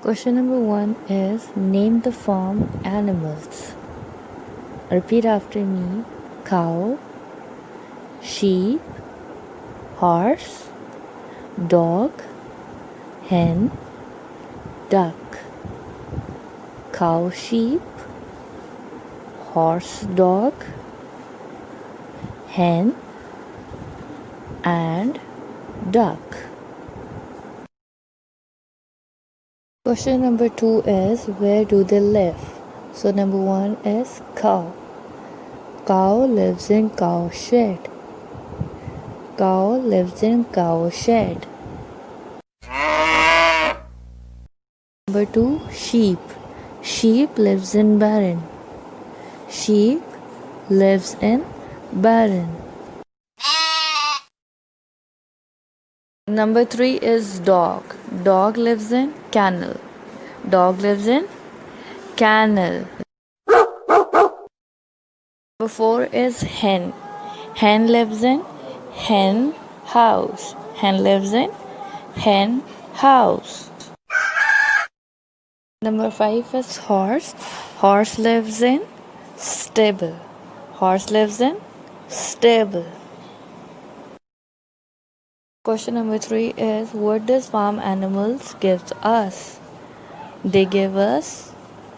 Question number 1 is name the farm animals. Repeat after me. Cow, sheep, horse, dog, hen, duck. Cow, sheep, horse, dog, hen, and duck. Question number 2 is where do they live? So number 1 is cow. Cow lives in cow shed. Cow lives in cow shed. Number 2, sheep. Sheep lives in barn. Sheep lives in barn. Number 3 is dog. Dog lives in kennel. Dog lives in kennel. Number 4 is hen. Hen lives in hen house. Hen lives in hen house. Number 5 is horse. Horse lives in stable. Horse lives in stable. Question number 3 is what does farm animals give us? They give us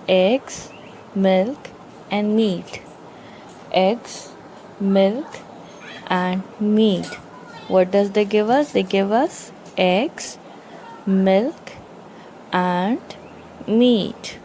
eggs, milk, and meat. Eggs, milk, and meat. What does they give us? They give us eggs, milk, and meat.